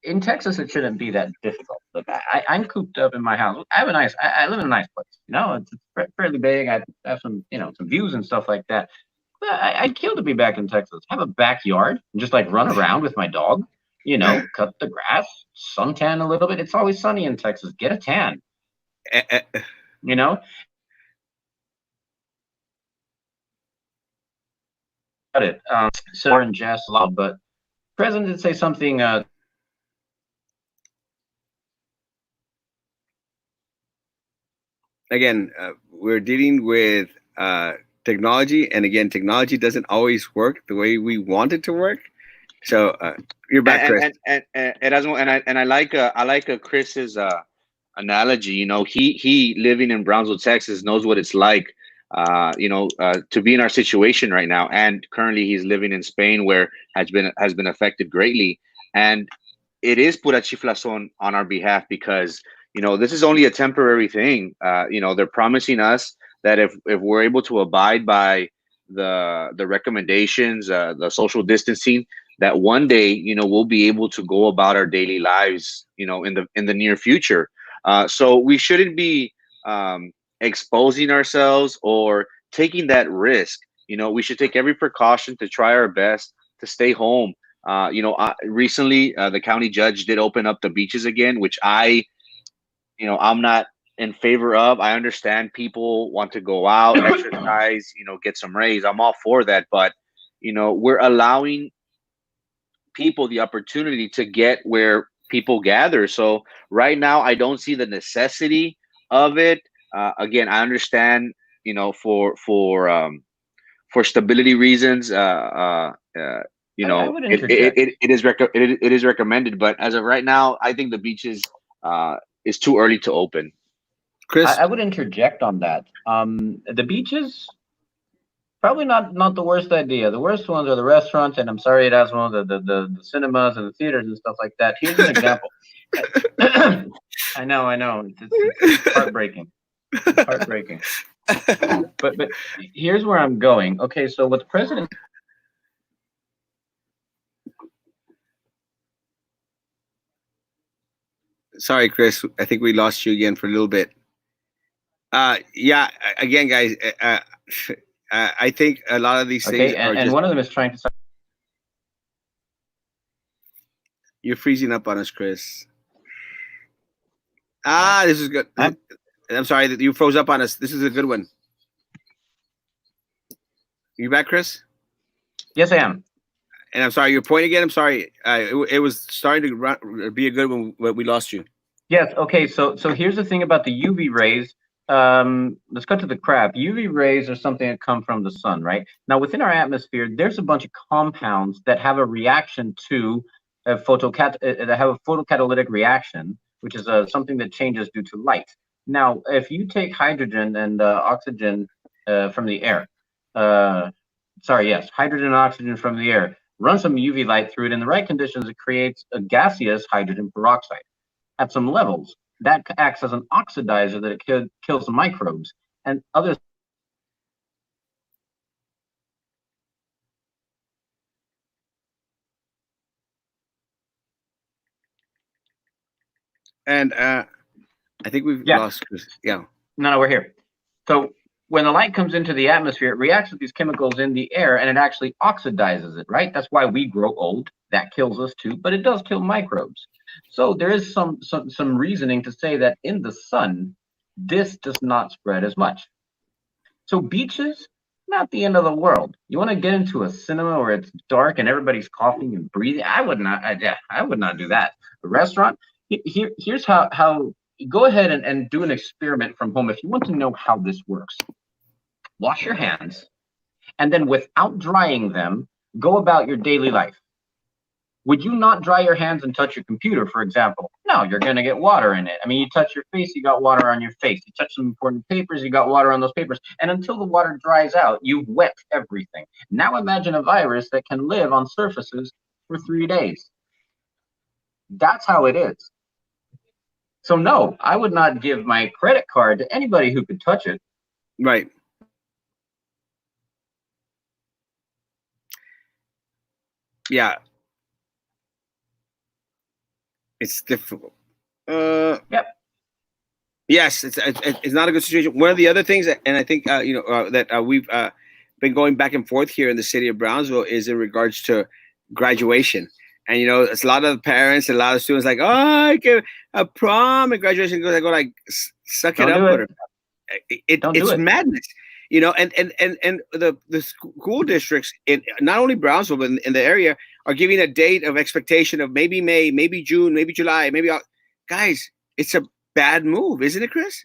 in Texas, it shouldn't be that difficult. Look, I'm cooped up in my house. I live in a nice place. You know, it's fairly big. I have some, you know, some views and stuff like that. But I'd kill to be back in Texas. Have a backyard and just like run around with my dog. You know, cut the grass, suntan a little bit. It's always sunny in Texas. Get a tan. You know. It. So and Jess, but President did say something. Again, we're dealing with technology, and again, technology doesn't always work the way we want it to work. So you're back, Chris. And Erasmo, I like Chris's analogy. You know, he living in Brownsville, Texas, knows what it's like. To be in our situation right now, and currently he's living in Spain, where has been affected greatly, and it is pura chiflazon on our behalf because this is only a temporary thing. They're promising us that if we're able to abide by the recommendations, the social distancing, that one day we'll be able to go about our daily lives in the near future. So we shouldn't be exposing ourselves or taking that risk. We should take every precaution to try our best to stay home. Recently, the county judge did open up the beaches again, which I'm not in favor of. I understand people want to go out, exercise, get some rays. I'm all for that, but we're allowing people the opportunity to get where people gather. So right now, I don't see the necessity of it. Again, I understand, for stability reasons, I would interject. it is recommended, but as of right now, I think the beaches is too early to open. Chris, I would interject on that. The beaches, probably not the worst idea. The worst ones are the restaurants, and I'm sorry, Erasmo, the cinemas and the theaters and stuff like that. Here's an example. I know. It's heartbreaking. It's heartbreaking. But here's where I'm going. Okay, so what the president. Sorry, Chris. I think we lost you again for a little bit. Yeah. Again, guys. I think a lot of these things are and just. One of them is trying to. You're freezing up on us, Chris. This is good. I'm sorry that you froze up on us. This is a good one. You back, Chris? Yes, I am. And I'm sorry, your point again. I'm sorry. It was starting to be a good one, but we lost you. Yes. Okay. So here's the thing about the UV rays. Let's cut to the crap. UV rays are something that come from the sun, right? Now, within our atmosphere, there's a bunch of compounds that have a reaction to that have a photocatalytic reaction, which is something that changes due to light. Now, if you take hydrogen and oxygen from the air, hydrogen and oxygen from the air, run some UV light through it in the right conditions, it creates a gaseous hydrogen peroxide. At some levels, that acts as an oxidizer that it kills the microbes and other. And I think we've lost Chris. Yeah. No, we're here. So when the light comes into the atmosphere, it reacts with these chemicals in the air and it actually oxidizes it, right? That's why we grow old. That kills us too, but it does kill microbes. So there is some reasoning to say that in the sun, this does not spread as much. So beaches, not the end of the world. You want to get into a cinema where it's dark and everybody's coughing and breathing? I would not do that. A restaurant, here's how go ahead and do an experiment from home if you want to know how this works. Wash your hands, and then without drying them, go about your daily life. Would you not dry your hands and touch your computer, for example? No, you're going to get water in it. I mean, you touch your face, you got water on your face. You touch some important papers, you got water on those papers. And until the water dries out, you've wet everything. Now imagine a virus that can live on surfaces for 3 days. That's how it is. So no, I would not give my credit card to anybody who could touch it. Right. Yeah. It's difficult. Yep. Yes, it's not a good situation. One of the other things, and I think that we've been going back and forth here in the city of Brownsville, is in regards to graduation. And it's a lot of parents and a lot of students like, oh, I get a prom and graduation. I go like, suck it up. It's madness. And the school districts in not only Brownsville but in the area are giving a date of expectation of maybe May, maybe June, maybe July, maybe guys, it's a bad move, isn't it, Chris?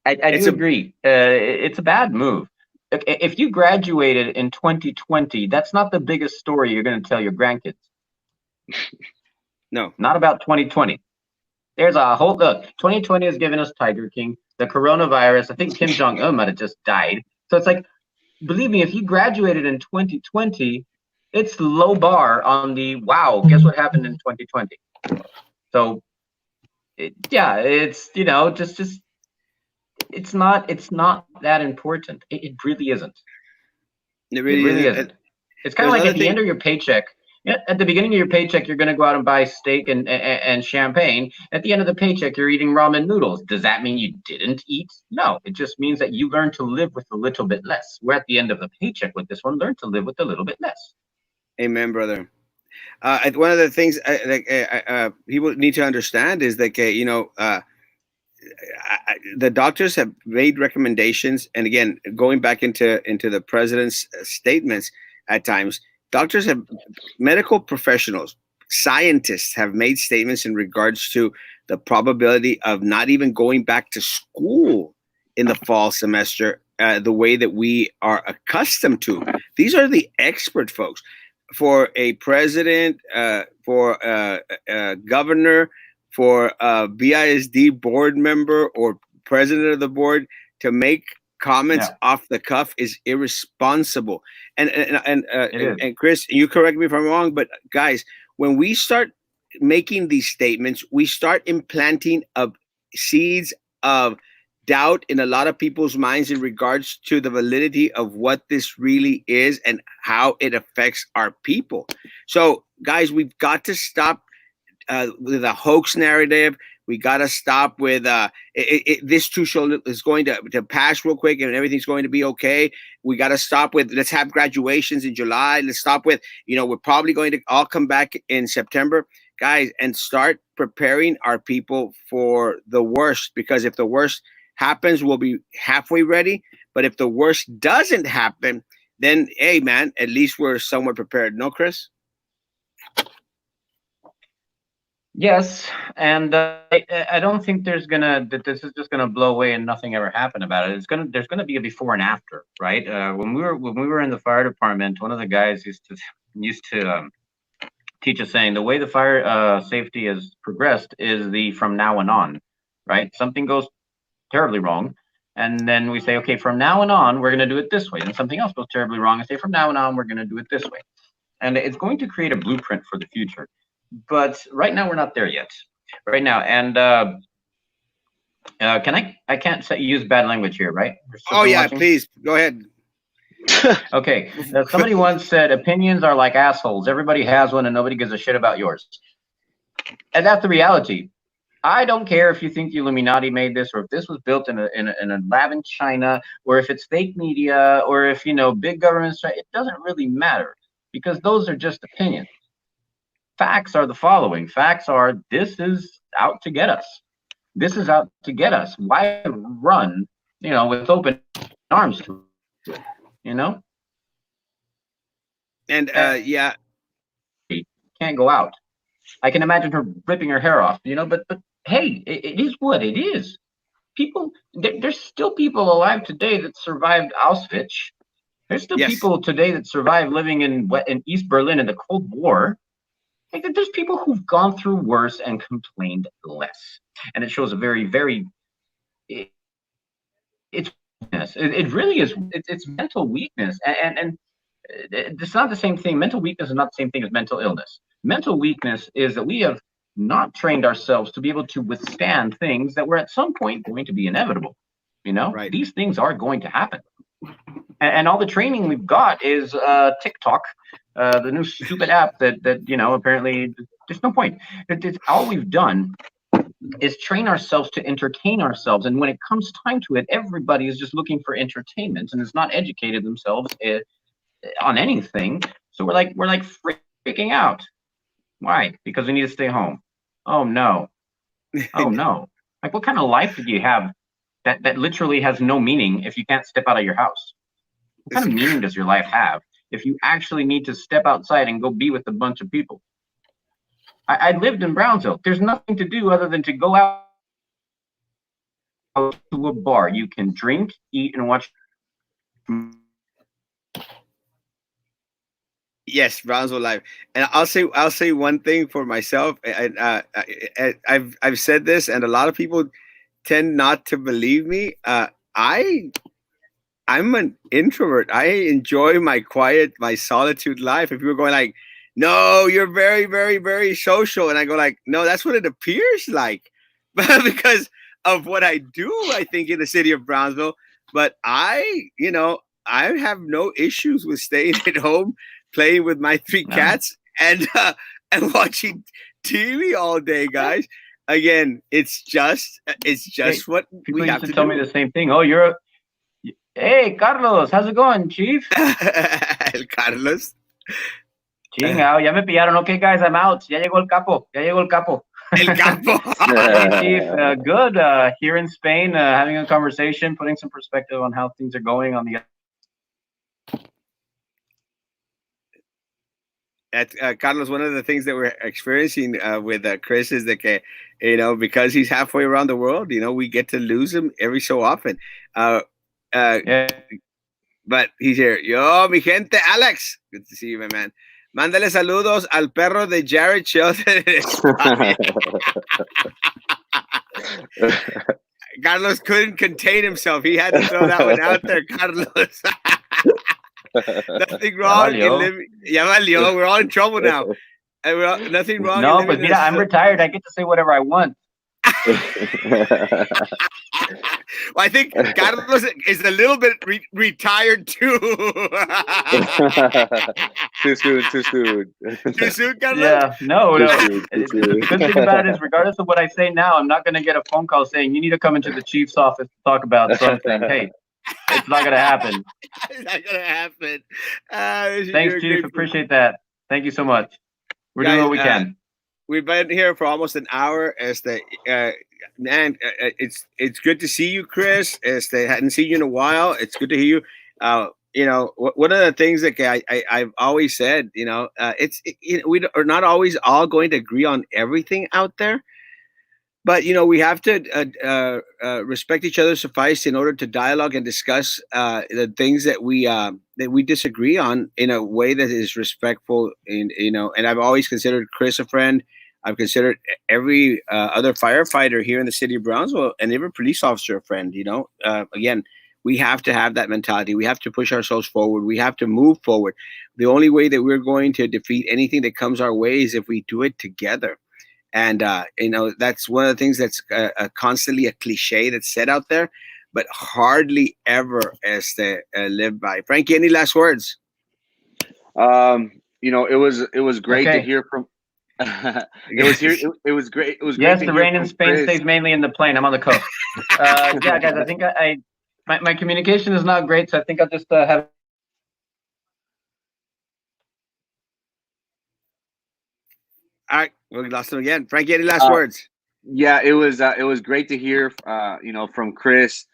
I do agree. It's a bad move. If you graduated in 2020, that's not the biggest story you're going to tell your grandkids. No, not about 2020. There's a whole look. 2020 has given us Tiger King, the coronavirus. I think Kim Jong-un might have just died. So it's like, believe me, if you graduated in 2020, it's low bar on the wow. Guess what happened in 2020? So, yeah, it's just it's not that important. It really isn't. it It really really isn't. isn't. It's kind of like at the end of your paycheck. At the beginning of your paycheck, you're going to go out and buy steak and champagne. At the end of the paycheck, you're eating ramen noodles. Does that mean you didn't eat? No, it just means that you learned to live with a little bit less. We're at the end of the paycheck with this one, learn to live with a little bit less. Amen, brother. One of the things people need to understand is that the doctors have made recommendations, and again, going back into the president's statements, at times, medical professionals, scientists have made statements in regards to the probability of not even going back to school in the fall semester the way that we are accustomed to. These are the expert folks. For a president, for a governor, for a BISD board member or president of the board to make comments off the cuff is irresponsible. And Chris, you correct me if I'm wrong, but guys, when we start making these statements, we start implanting seeds of doubt in a lot of people's minds in regards to the validity of what this really is and how it affects our people. So, guys, we've got to stop with a hoax narrative. We got to stop with this too is going to pass real quick and everything's going to be okay. We got to stop with let's have graduations in July. Let's stop with, we're probably going to all come back in September, guys, and start preparing our people for the worst, because if the worst happens, we'll be halfway ready. But if the worst doesn't happen, then, hey, man, at least we're somewhat prepared. No, Chris? Yes, and I don't think that this is just gonna blow away and nothing ever happened about it. There's gonna be a before and after, right? When we were in the fire department, one of the guys used to teach us saying the way the fire safety has progressed is the from now and on, right? Something goes terribly wrong, and then we say, okay, from now on we're gonna do it this way. And something else goes terribly wrong, and say from now on we're gonna do it this way, and it's going to create a blueprint for the future. But right now we're not there yet. Right now, and I can't use bad language here, right? Oh yeah, watching? Please go ahead. Okay. Somebody once said opinions are like assholes. Everybody has one, and nobody gives a shit about yours. And that's the reality. I don't care if you think the Illuminati made this, or if this was built in a lab in China, or if it's fake media, or if big governments. It doesn't really matter, because those are just opinions. Facts are the following. Facts are, this is out to get us. This is out to get us. Why run, with open arms to it, And yeah. Can't go out. I can imagine her ripping her hair off, but hey, it is what it is. People, there's still people alive today that survived Auschwitz. There's still people today that survived living in East Berlin in the Cold War. There's people who've gone through worse and complained less, and it shows a very, very. It's weakness. It really is. It's mental weakness, and it's not the same thing. Mental weakness is not the same thing as mental illness. Mental weakness is that we have not trained ourselves to be able to withstand things that were at some point going to be inevitable. Right. These things are going to happen, and all the training we've got is TikTok. The new stupid app that apparently there's no point. It's all we've done is train ourselves to entertain ourselves, and when it comes time to it, everybody is just looking for entertainment and has not educated themselves on anything. So we're like freaking out. Why? Because we need to stay home. Oh no. Oh no. Like, what kind of life did you have that literally has no meaning if you can't step out of your house. What kind of meaning does your life have if you actually need to step outside and go be with a bunch of people? I lived in Brownsville. There's nothing to do other than to go out to a bar. You can drink, eat, and watch. Yes, Brownsville Live, and I'll say one thing for myself. And I've said this, and a lot of people tend not to believe me. I I'm an introvert. I enjoy my quiet, my solitude life. If you were going like, no, you're very, very, very social, and I go like, no, that's what it appears like, but because of what I do, I think in the city of Brownsville. But I have no issues with staying at home, playing with my three No. cats, and watching TV all day, guys. Again, it's just Hey, what we people used have to to tell me do. the same thing. Oh, hey, Carlos, how's it going, Chief? El Carlos. Chingao, ya me pillaron. Okay, guys, I'm out. Ya llegó el capo. Ya llegó el capo. El Capo. Hey, Chief. Good. Here in Spain, having a conversation, putting some perspective on how things are going on the. Carlos, one of the things that we're experiencing with Chris is that, because he's halfway around the world, we get to lose him every so often. Uh, uh, Yeah. but he's here. Yo, mi gente, Alex. Good to see you, my man. Mándale saludos al perro de Jared Shelton en España. Carlos couldn't contain himself. He had to throw that one out there, Carlos. Nothing wrong in living. Ya valió. We're all in trouble now. Nothing wrong in No, living but mira, I'm retired. I get to say whatever I want. Well, I think Carlos is a little bit retired too. Too soon, too soon. Too soon, Carlos? Yeah, no. Too soon, too The soon. good thing about it is, regardless of what I say now, I'm not going to get a phone call saying you need to come into the chief's office to talk about something. Hey, it's not going to happen. It's not gonna happen. Thanks, Chief. Appreciate that. Thank you so much. We're doing what we can. We've been here for almost an hour. Man, it's good to see you, Chris. Hadn't seen you in a while. It's good to hear you. One of the things that I've always said, we are not always all going to agree on everything out there, but we have to respect each other's suffice in order to dialogue and discuss the things that we disagree on in a way that is respectful. And I've always considered Chris a friend. I've considered every other firefighter here in the city of Brownsville and every police officer a friend. Again, we have to have that mentality. We have to push ourselves forward. We have to move forward. The only way that we're going to defeat anything that comes our way is if we do it together. And that's one of the things that's constantly a cliche that's said out there, but hardly ever lived by. Frankie, any last words? It was great to hear from. It was great. It was great. Yes, to the hear rain in from Spain Chris. stays mainly in the plain. I'm on the coast. Yeah, guys, I think my communication is not great, so I think I'll just have. All right, we lost him again. Frankie, any last words? Yeah, it was great to hear from Chris,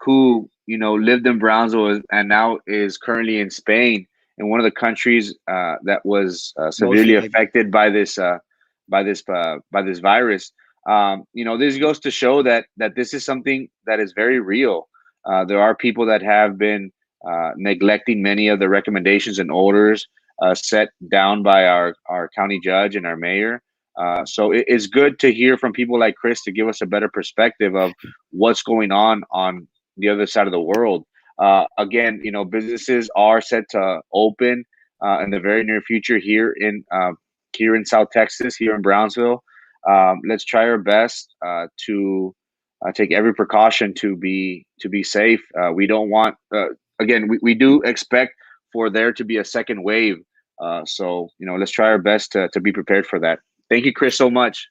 who lived in Brownsville and now is currently in Spain, in one of the countries that was severely affected by this virus. This goes to show that this is something that is very real. There are people that have been neglecting many of the recommendations and orders set down by our county judge and our mayor. So it's good to hear from people like Chris to give us a better perspective of what's going on the other side of the world. Again, businesses are set to open in the very near future here in South Texas, here in Brownsville. Let's try our best to take every precaution to be safe. We don't want. Again, we do expect for there to be a second wave. So let's try our best to be prepared for that. Thank you, Chris, so much.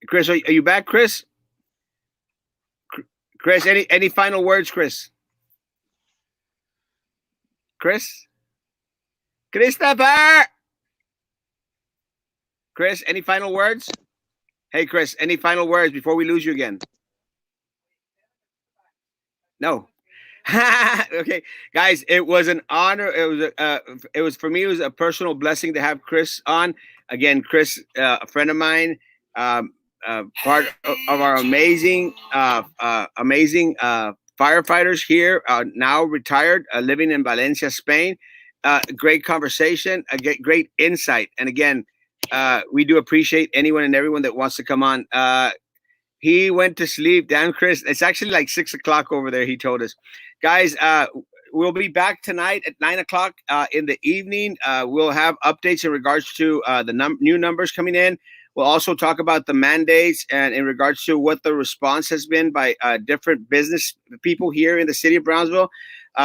Chris, are you back, Chris? Chris, any final words, Chris? Chris? Christopher! Chris, any final words? Hey, Chris, any final words before we lose you again? No. Okay, guys, it was an honor. It was for me. It was a personal blessing to have Chris on. Again, Chris, a friend of mine, part of our amazing firefighters here, now retired, living in Valencia, Spain. Great conversation, great insight, and again, we do appreciate anyone and everyone that wants to come on. He went to sleep. Damn, Chris. It's actually like 6 o'clock over there. He told us, guys. We'll be back tonight at 9 o'clock in the evening. We'll have updates in regards to the new numbers coming in. We'll also talk about the mandates and in regards to what the response has been by different business people here in the city of Brownsville.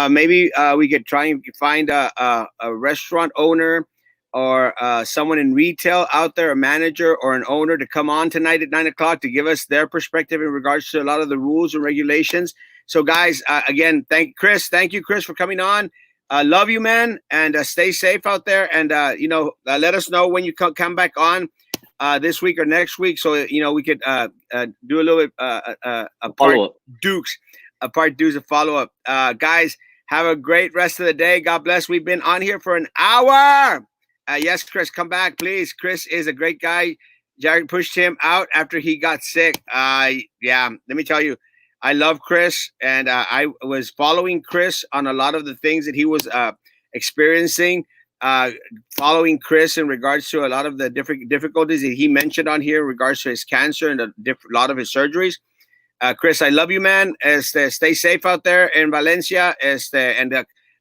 Maybe we could try and find a restaurant owner or someone in retail out there, a manager or an owner, to come on tonight at 9 o'clock to give us their perspective in regards to a lot of the rules and regulations. So, guys, again, thank you, Chris, for coming on. Love you, man, and stay safe out there. And let us know when you come back on this week or next week, so we could do a little bit a part Dukes, a follow up. Guys, have a great rest of the day. God bless. We've been on here for an hour. Yes, Chris, come back, please. Chris is a great guy. Jared pushed him out after he got sick. Yeah, let me tell you, I love Chris, and I was following Chris on a lot of the things that he was experiencing. Following Chris in regards to a lot of the different difficulties that he mentioned on here in regards to his cancer and a lot of his surgeries. Chris, I love you, man. Stay safe out there in Valencia. And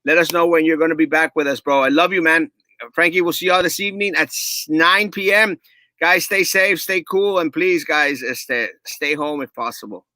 let us know when you're going to be back with us, bro. I love you, man. Frankie, we'll see y'all this evening at 9 p.m. Guys, stay safe, stay cool, and please, guys, stay home if possible.